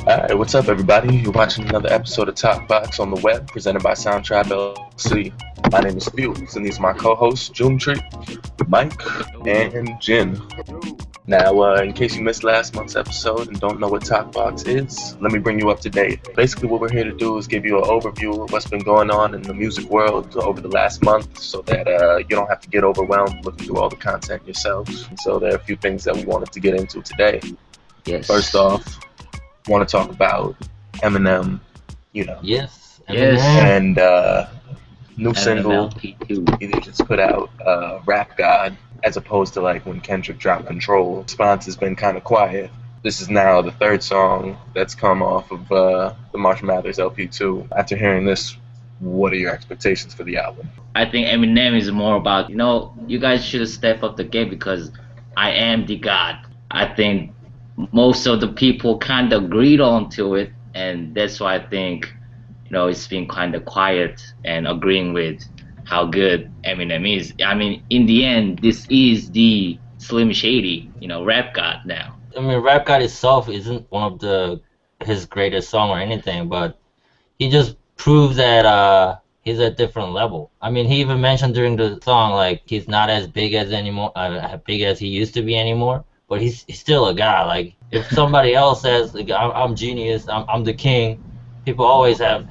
Alright, what's up everybody? You're watching another episode of TalkBox on the web, presented by SoundTribeTV. My name is Felix, and these are my co-hosts, Tree, Mike, and Jin. Now, in case you missed last month's episode and don't know what TalkBox is, let me bring you up to date. Basically, what we're here to do is give you an overview of what's been going on in the music world over the last month so that you don't have to get overwhelmed looking through all the content yourself. And so there are a few things that we wanted to get into today. Yes. First off, want to talk about Eminem, Yes. and new Eminem single LP2. he just put out, Rap God, as opposed to like when Kendrick dropped Control. Response has been kind of quiet. This is now the third song that's come off of the Marshall Mathers LP2. After hearing this, what are your expectations for the album? I think Eminem is more about, you guys should step up the game because I am the God. I think most of the people kind of agreed on to it, and that's why I think, it's been kind of quiet and agreeing with how good Eminem is. I mean, in the end, this is the Slim Shady, rap god now. I mean, Rap God itself isn't one of his greatest song or anything, but he just proves that he's at a different level. I mean, he even mentioned during the song like he's not as big as he used to be anymore, but he's still a guy. Like if somebody else says like, I'm genius, I'm the king, people always have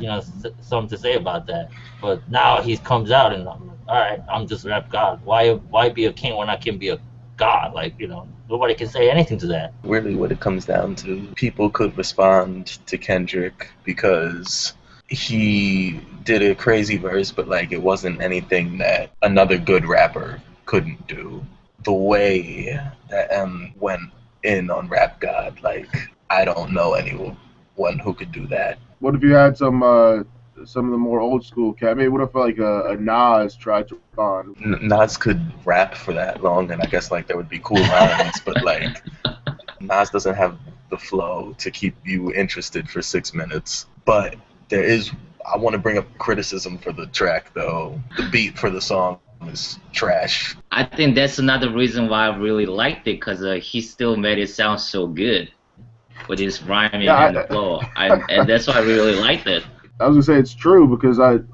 something to say about that. But now he comes out and I'm like, all right, I'm just Rap God. Why be a king when I can be a god? Like nobody can say anything to that. Really what it comes down to, people could respond to Kendrick because he did a crazy verse, but like it wasn't anything that another good rapper couldn't do. The way that M went in on Rap God, like I don't know anyone who could do that. What if you had some of the more old school cat? Maybe what if like a Nas tried to respond? Nas could rap for that long, and I guess like there would be cool lines, but like Nas doesn't have the flow to keep you interested for 6 minutes. But I want to bring up criticism for the track though. The beat for the song is trash. I think that's another reason why I really liked it, because he still made it sound so good with his rhyming and the flow. And that's why I really liked it. I was gonna say it's true because I've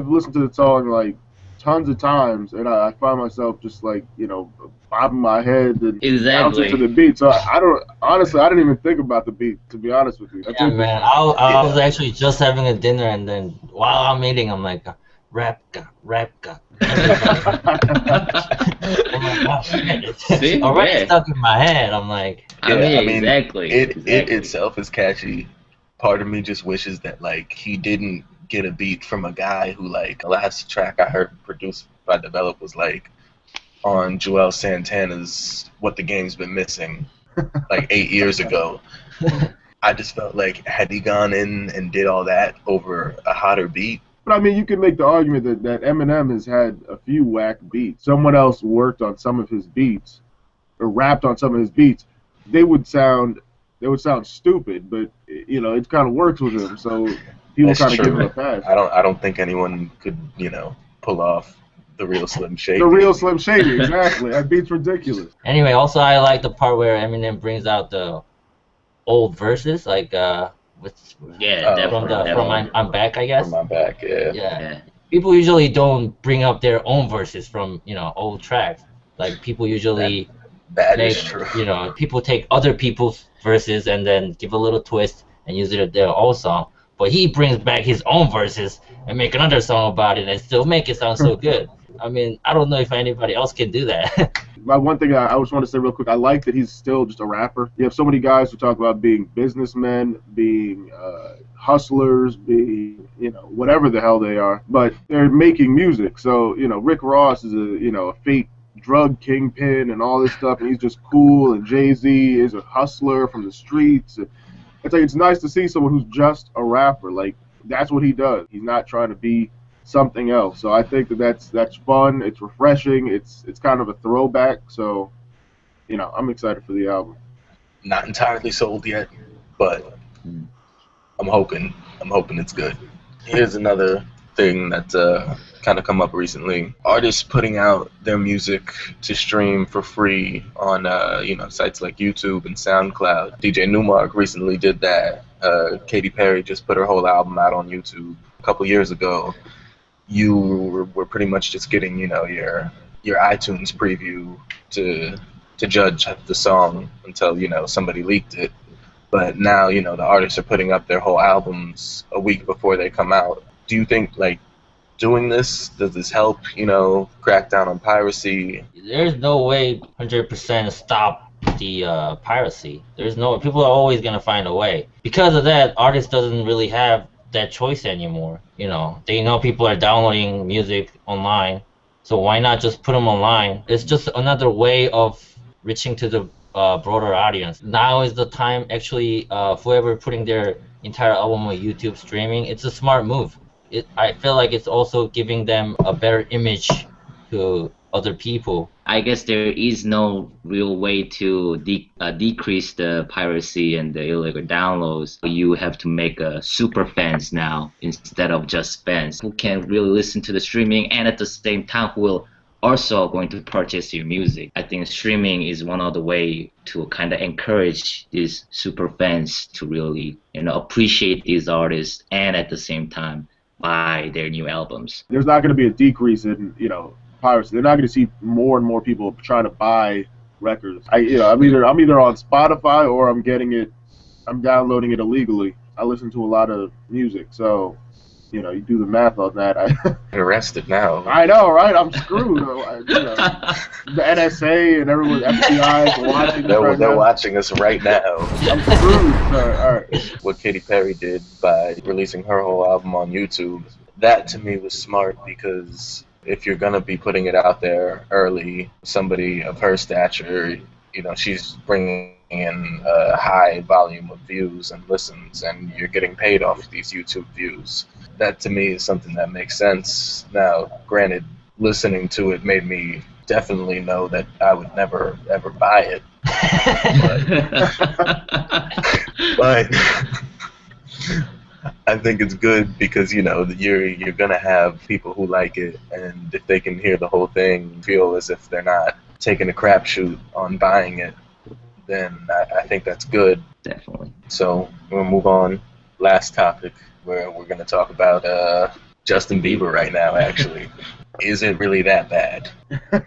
listened to the song like tons of times, and I find myself just like bobbing my head and bouncing to the beat. So I didn't even think about the beat, to be honest with you. Yeah, man. I was actually just having a dinner, and then while I'm eating, I'm like, Rap God. I'm like, oh, shit. It's already stuck in my head. I'm like, exactly. It itself is catchy. Part of me just wishes that like he didn't get a beat from a guy who, like, the last track I heard produced by Develop was like on Joel Santana's What the Game's Been Missing like 8 years ago. I just felt like had he gone in and did all that over a hotter beat. But I mean, you can make the argument that Eminem has had a few whack beats. Someone else worked on some of his beats or rapped on some of his beats. They would sound stupid, but it kind of works with him, so people kind of give him a pass. I don't think anyone could pull off the real Slim Shady. The real Slim Shady, exactly. That beat's ridiculous. Anyway, also I like the part where Eminem brings out the old verses, like from I'm Back, I guess. From I'm Back, yeah. Yeah. People usually don't bring up their own verses from old tracks. Like people usually. That is true. People take other people's verses and then give a little twist and use it at their own song. But he brings back his own verses and make another song about it and still make it sound so good. I mean, I don't know if anybody else can do that. One thing I just want to say real quick, I like that he's still just a rapper. You have so many guys who talk about being businessmen, being hustlers, being, whatever the hell they are, but they're making music. So, Rick Ross is a fake drug kingpin and all this stuff, and he's just cool, and Jay-Z is a hustler from the streets. It's like, it's nice to see someone who's just a rapper. Like, that's what he does. He's not trying to be something else. So I think that's fun. It's refreshing. It's kind of a throwback. So, I'm excited for the album. Not entirely sold yet, but I'm hoping it's good. Here's another thing that's kind of come up recently. Artists putting out their music to stream for free on sites like YouTube and SoundCloud. DJ Newmark recently did that. Katy Perry just put her whole album out on YouTube a couple years ago. You were pretty much just getting your iTunes preview to judge the song until somebody leaked it. But now the artists are putting up their whole albums a week before they come out. Do you think doing this, does this help crack down on piracy? There's no way 100% stop the piracy. People are always gonna find a way. Because of that, artists doesn't really have that choice anymore. They know people are downloading music online, so why not just put them online? It's just another way of reaching to the broader audience. Now is the time, actually, whoever putting their entire album on YouTube streaming, it's a smart move. I feel like it's also giving them a better image to other people. I guess there is no real way to decrease the piracy and the illegal downloads. You have to make super fans now instead of just fans who can really listen to the streaming and at the same time who will also going to purchase your music. I think streaming is one of the way to kind of encourage these super fans to really appreciate these artists and at the same time buy their new albums. There's not going to be a decrease in piracy. They're not going to see more and more people trying to buy records. I'm either on Spotify or I'm downloading it illegally. I listen to a lot of music, so you do the math on that. I'm arrested now. I know, right? I'm screwed. The NSA and everyone, FBI is watching. They're watching us right now. I'm screwed. All right. What Katy Perry did by releasing her whole album on YouTube, that to me was smart, because if you're gonna be putting it out there early, somebody of her stature, she's bringing in a high volume of views and listens, and you're getting paid off these YouTube views. That to me is something that makes sense. Now, granted, listening to it made me definitely know that I would never ever buy it. But I think it's good because you're gonna have people who like it, and if they can hear the whole thing, feel as if they're not taking a crapshoot on buying it, then I think that's good. Definitely. So we'll move on. Last topic, where we're gonna talk about Justin Bieber right now. Actually, is it really that bad? Is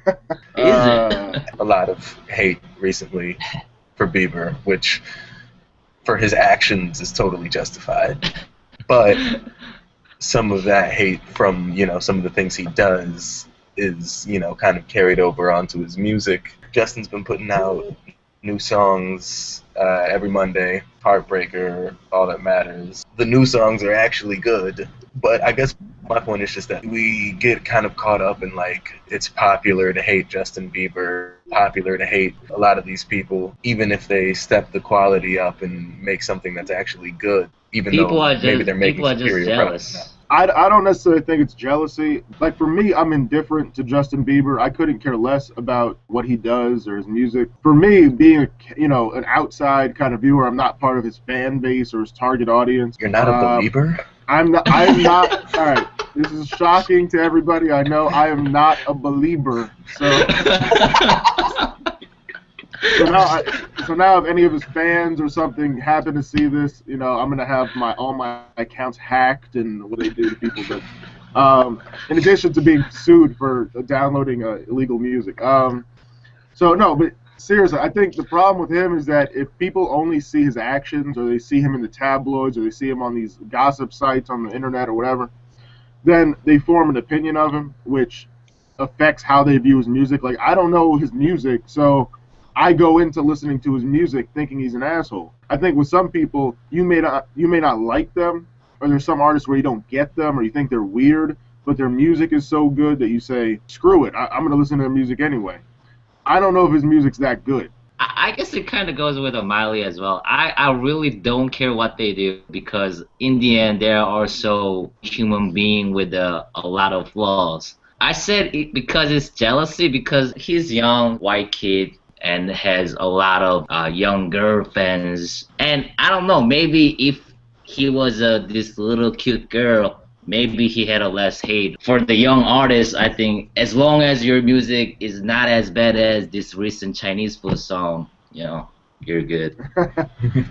it? A lot of hate recently for Bieber, which for his actions is totally justified. But some of that hate from, some of the things he does is, kind of carried over onto his music. Justin's been putting out new songs every Monday. Heartbreaker, All That Matters. The new songs are actually good, but I guess my point is just that we get kind of caught up in it's popular to hate Justin Bieber, popular to hate a lot of these people, even if they step the quality up and make something that's actually good, even though maybe they're making superior products. I don't necessarily think it's jealousy. For me, I'm indifferent to Justin Bieber. I couldn't care less about what he does or his music. For me, being an outside kind of viewer, I'm not part of his fan base or his target audience. You're not a believer? I'm not. All right. This is shocking to everybody. I know I am not a believer. So now if any of his fans or something happen to see this, I'm gonna have all my accounts hacked and what they do to people. But in addition to being sued for downloading illegal music, but seriously, I think the problem with him is that if people only see his actions, or they see him in the tabloids, or they see him on these gossip sites on the internet or whatever, then they form an opinion of him, which affects how they view his music. I don't know his music, so I go into listening to his music thinking he's an asshole. I think with some people, you may not like them, or there's some artists where you don't get them, or you think they're weird, but their music is so good that you say, screw it, I'm going to listen to their music anyway. I don't know if his music's that good. I guess it kind of goes with Miley as well. I really don't care what they do, because in the end, they are also human being with a lot of flaws. I said it because it's jealousy, because he's young, white kid, and has a lot of young girl fans. And I don't know, maybe if he was this little cute girl, maybe he had a less hate. For the young artists, I think as long as your music is not as bad as this recent Chinese food song, you know, you're good.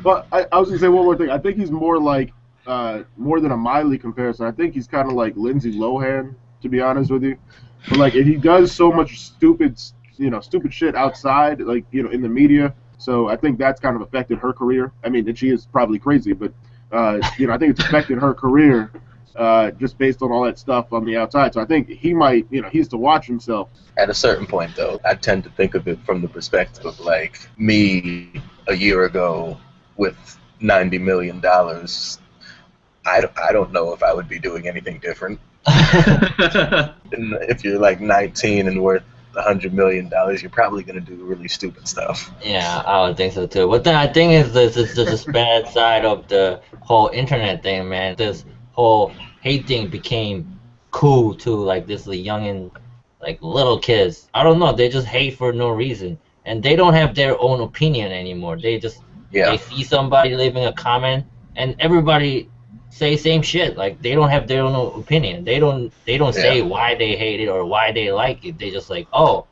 But I was gonna say one more thing. I think he's more like more than a Miley comparison. I think he's kind of like Lindsay Lohan, to be honest with you. But like, if he does so much stupid shit outside, like, you know, in the media. So I think that's kind of affected her career. I mean, and she is probably crazy, but you know, I think it's affected her career just based on all that stuff on the outside. So I think he might, you know, he has to watch himself. At a certain point, though, I tend to think of it from the perspective of, like, me a year ago with $90 million. I don't know if I would be doing anything different. And if you're like 19 and worth $100 million, you're probably gonna do really stupid stuff. Yeah, I would think so too. But then I think it's this bad side of the whole internet thing, man. This whole hate thing became cool to like this youngin', like little kids. I don't know. They just hate for no reason, and they don't have their own opinion anymore. They just they see somebody leaving a comment, and everybody say same shit. Like they don't have their own opinion. They don't say why they hate it or why they like it. They just like, oh,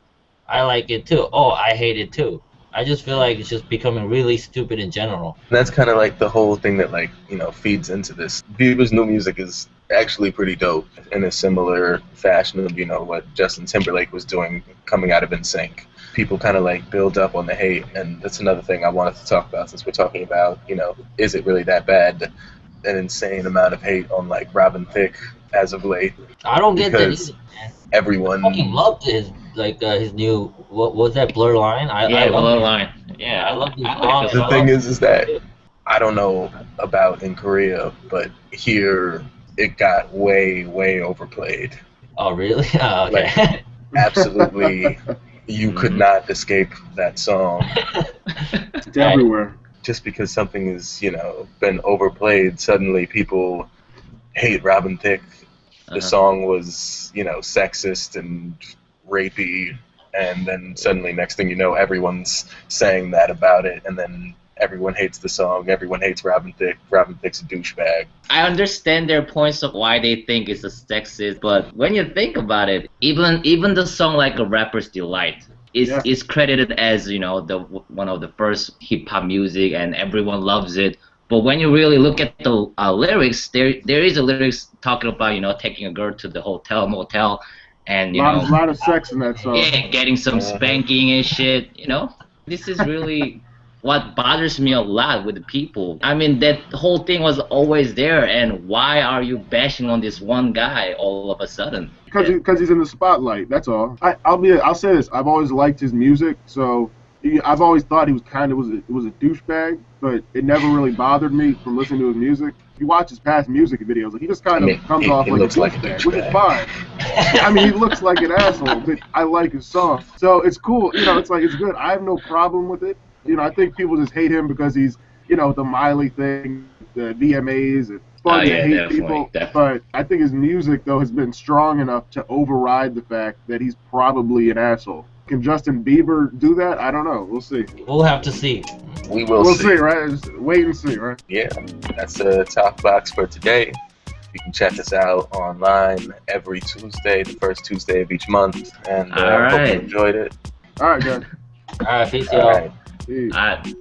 I like it too. Oh, I hate it too. I just feel like it's just becoming really stupid in general. And that's kind of like the whole thing that, like, you know, feeds into this. Bieber's new music is actually pretty dope in a similar fashion of, you know, what Justin Timberlake was doing coming out of NSYNC. People kind of like build up on the hate, and that's another thing I wanted to talk about since we're talking about, you know, is it really that bad? An insane amount of hate on like Robin Thicke as of late. I don't get that either, man. Everyone fucking loved his his new what was that Blur Line? Blur Line. Yeah, I love his song. The thing is that I don't know about in Korea, but here it got way overplayed. Oh really? Oh, okay. Like, absolutely, you could not escape that song. It's everywhere. Just because something is, you know, been overplayed, suddenly people hate Robin Thicke. The song was, you know, sexist and rapey, and then suddenly next thing you know, everyone's saying that about it, and then everyone hates the song, everyone hates Robin Thicke. Robin Thicke's a douchebag. I understand their points of why they think it's a sexist, but when you think about it, even the song like A Rapper's Delight, is credited as, you know, the one of the first hip hop music, and everyone loves it. But when you really look at the lyrics, there is a lyrics talking about, you know, taking a girl to the motel, and you know, a lot of sex in that song. Yeah, getting some spanking and shit. You know, this is really what bothers me a lot with the people. I mean, that whole thing was always there, and why are you bashing on this one guy all of a sudden? Because he's in the spotlight. That's all. I'll say this. I've always liked his music, so I've always thought he was a douchebag, but it never really bothered me from listening to his music. If you watch his past music videos, like, he just kind of comes off like a douchebag, which is fine. I mean, he looks like an asshole, but I like his song, so it's cool. You know, it's like, it's good. I have no problem with it. You know, I think people just hate him because he's, you know, the Miley thing, the VMAs. It's fun to hate people, but I think his music, though, has been strong enough to override the fact that he's probably an asshole. Can Justin Bieber do that? I don't know. We'll see. We'll have to see. We'll see, right? Just wait and see, right? Yeah, that's the TalkBox for today. You can check us out online every Tuesday, the first Tuesday of each month. And hope you enjoyed it. All right, guys. All right, peace, y'all. All right. Peace. All right.